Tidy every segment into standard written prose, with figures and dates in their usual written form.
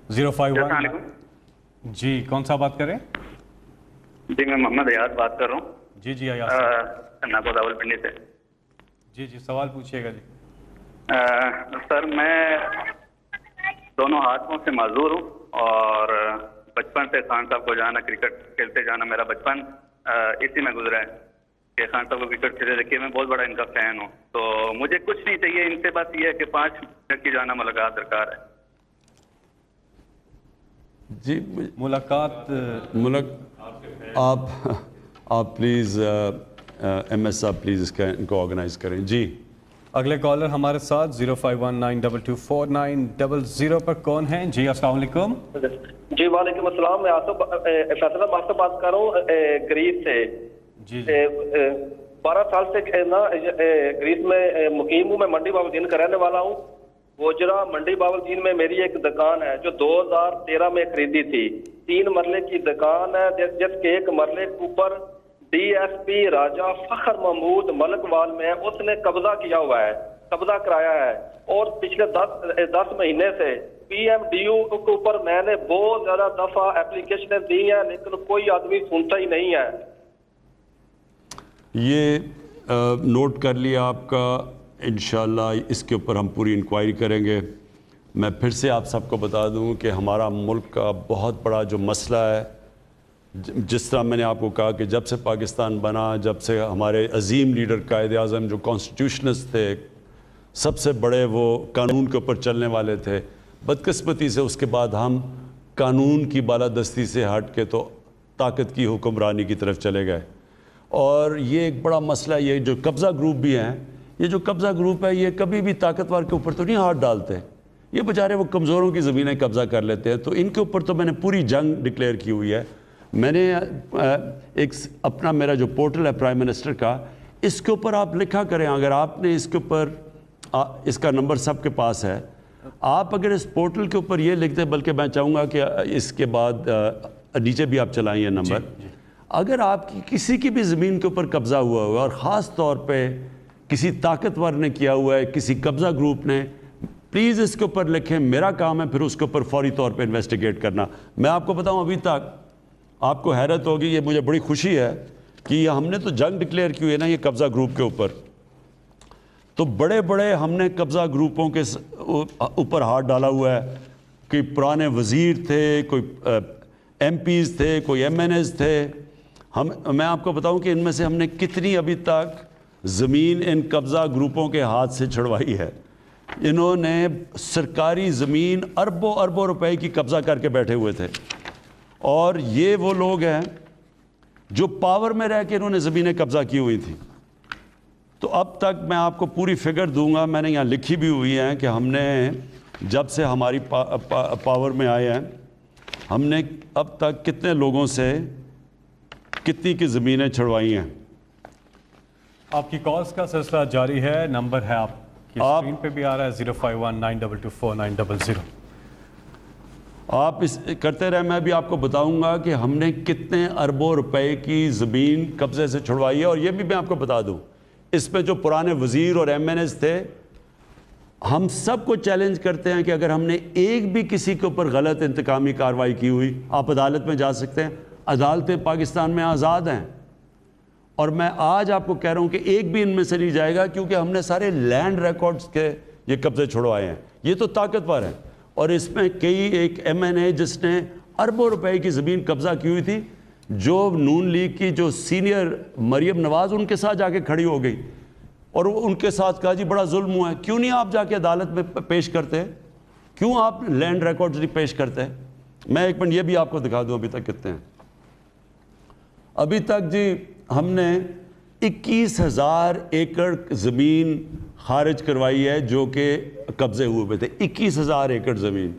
051 جی کون سا بات کریں؟ جی میں محمد ایاز بات کر رہا ہوں. جی جی ایاز ناگو راولپنڈی سے. جی جی سوال پوچھیے گا. جی سر میں دونوں ہاتھوں سے معذور ہوں اور بچپن سے خان صاحب کو جانا کرکٹ کھیلتے جانا میرا بچپن اسی میں گزرا ہے کہ خان صاحب کو کرکٹ کھیلتے دیکھیے میں بہت بڑا ان کا فین ہوں. تو مجھے کچھ نہیں چاہیے ان سے، بس یہ ہے کہ 5 منٹ کی جانا ملاقات درکار ہے. جی ملاقات آپ پلیز ایم ایس صاحب پلیز ان کو آرگنائز کریں. جی اگلے کالر ہمارے ساتھ 05192249000 پر کون ہیں؟ جی السلام علیکم. جی وعلیکم السلام. میں آصف فیصل آپ سے بات کر رہا ہوں گریس سے. جی 12 سال سے نا گریس میں مقیم ہوں. میں منڈی باولدین کا رہنے والا ہوں. گوجرا منڈی باولدین میں میری ایک دکان ہے جو 2013 میں خریدی تھی. 3 مرلے کی دکان ہے جس کے ایک مرلے کے اوپر ڈی ایس پی راجہ فخر محمود ملک وال میں اس نے قبضہ کیا ہوا ہے، قبضہ کرایا ہے. اور پچھلے 10 مہینے سے پی ایم ڈی یو کے اوپر میں نے بہت زیادہ دفعہ اپلیکیشنیں دی ہیں لیکن کوئی آدمی سنتا ہی نہیں ہے. یہ نوٹ کر لیا آپ کا. انشاءاللہ اس کے اوپر ہم پوری انکوائری کریں گے. میں پھر سے آپ سب کو بتا دوں کہ ہمارا ملک کا بہت بڑا جو مسئلہ ہے، جس طرح میں نے آپ کو کہا کہ جب سے پاکستان بنا، جب سے ہمارے عظیم لیڈر قائد اعظم جو کانسٹیٹیوشنسٹ تھے، سب سے بڑے وہ قانون کے اوپر چلنے والے تھے، بدقسمتی سے اس کے بعد ہم قانون کی بالادستی سے ہٹ کے تو طاقت کی حکمرانی کی طرف چلے گئے. اور یہ ایک بڑا مسئلہ. یہ جو قبضہ گروپ بھی ہیں، یہ جو قبضہ گروپ ہے یہ کبھی بھی طاقتور کے اوپر تو نہیں ہاتھ ڈالتے. یہ بیچارے وہ کمزوروں کی زمینیں قبضہ کر لیتے ہیں. تو ان کے اوپر تو میں نے پوری جنگ ڈکلیئر کی ہوئی ہے. میں نے ایک اپنا میرا جو پورٹل ہے پرائم منسٹر کا، اس کے اوپر آپ لکھا کریں. اگر آپ نے اس کے اوپر اس کا نمبر سب کے پاس ہے، آپ اگر اس پورٹل کے اوپر یہ لکھ دیں، بلکہ میں چاہوں گا کہ اس کے بعد نیچے بھی آپ چلائیں یہ نمبر. اگر آپ کی کسی کی بھی زمین کے اوپر قبضہ ہوا ہوا اور خاص طور پہ کسی طاقتور نے کیا ہوا ہے، کسی قبضہ گروپ نے، پلیز اس کے اوپر لکھیں. میرا کام ہے پھر اس کے اوپر فوری طور پہ انویسٹیگیٹ کرنا. میں آپ کو بتاؤں ابھی تک آپ کو حیرت ہوگی، یہ مجھے بڑی خوشی ہے کہ یہ ہم نے تو جنگ ڈکلیئر کی ہوئی ہے نا یہ قبضہ گروپ کے اوپر. تو بڑے بڑے ہم نے قبضہ گروپوں کے اوپر ہاتھ ڈالا ہوا ہے. کوئی پرانے وزیر تھے، کوئی ایم پیز تھے، کوئی ایم این ایز تھے. میں آپ کو بتاؤں کہ ان میں سے ہم نے کتنی ابھی تک زمین ان قبضہ گروپوں کے ہاتھ سے چھڑوائی ہے. انہوں نے سرکاری زمین اربوں اربوں روپے کی قبضہ کر کے بیٹھے ہوئے تھے. اور یہ وہ لوگ ہیں جو پاور میں رہ کے انہوں نے زمینیں قبضہ کی ہوئی تھیں. تو اب تک میں آپ کو پوری فگر دوں گا، میں نے یہاں لکھی بھی ہوئی ہیں کہ ہم نے جب سے ہماری پاور میں آئے ہیں، ہم نے اب تک کتنے لوگوں سے کتنی کی زمینیں چھڑوائی ہیں. آپ کی کالز کا سلسلہ جاری ہے. نمبر ہے آپ کی اسکرین پہ بھی آ رہا ہے 05192249000. آپ اس کرتے رہے. میں بھی آپ کو بتاؤں گا کہ ہم نے کتنے اربوں روپے کی زمین قبضے سے چھڑوائی ہے. اور یہ بھی میں آپ کو بتا دوں، اس میں جو پرانے وزیر اور ایم این ایز تھے، ہم سب کو چیلنج کرتے ہیں کہ اگر ہم نے ایک بھی کسی کے اوپر غلط انتقامی کارروائی کی ہوئی، آپ عدالت میں جا سکتے ہیں. عدالتیں پاکستان میں آزاد ہیں. اور میں آج آپ کو کہہ رہا ہوں کہ ایک بھی ان میں سے نہیں جائے گا، کیونکہ ہم نے سارے لینڈ ریکارڈز کے یہ قبضے چھڑوائے ہیں. یہ تو طاقتور ہیں. اور اس میں ایک ایم این اے جس نے اربوں روپے کی زمین قبضہ کی ہوئی تھی، جو نون لیگ کی جو سینئر مریم نواز ان کے ساتھ جا کے کھڑی ہو گئی اور ان کے ساتھ کہا جی بڑا ظلم ہوا ہے. کیوں نہیں آپ جا کے عدالت میں پیش کرتے؟ کیوں آپ لینڈ ریکارڈز نہیں پیش کرتے؟ میں ایک منٹ یہ بھی آپ کو دکھا دوں ابھی تک کتنے ہیں. ابھی تک جی ہم نے 21,000 ایکڑ زمین خارج کروائی ہے جو کہ قبضے ہوئے تھے. 21,000 ایکڑ زمین.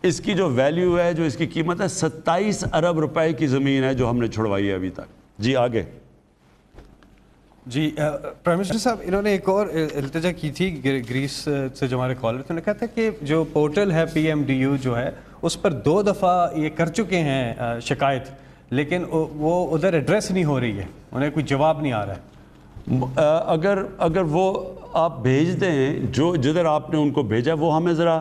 اس کی جو ویلیو ہے، جو اس کی قیمت ہے، 27 ارب روپے کی زمین ہے جو ہم نے چھڑوائی ہے ابھی تک. جی آگے. جی پرائم منسٹر صاحب، انہوں نے ایک اور التجا کی تھی گریس سے جو ہمارے کالر تھے. انہوں نے کہا تھا کہ جو پورٹل ہے پی ایم ڈی یو جو ہے، اس پر 2 دفعہ یہ کر چکے ہیں شکایت، لیکن وہ ادھر ایڈریس نہیں ہو رہی ہے، انہیں کوئی جواب نہیں آ رہا ہے. اگر وہ آپ بھیج دیں جو جدھر آپ نے ان کو بھیجا، وہ ہمیں ذرا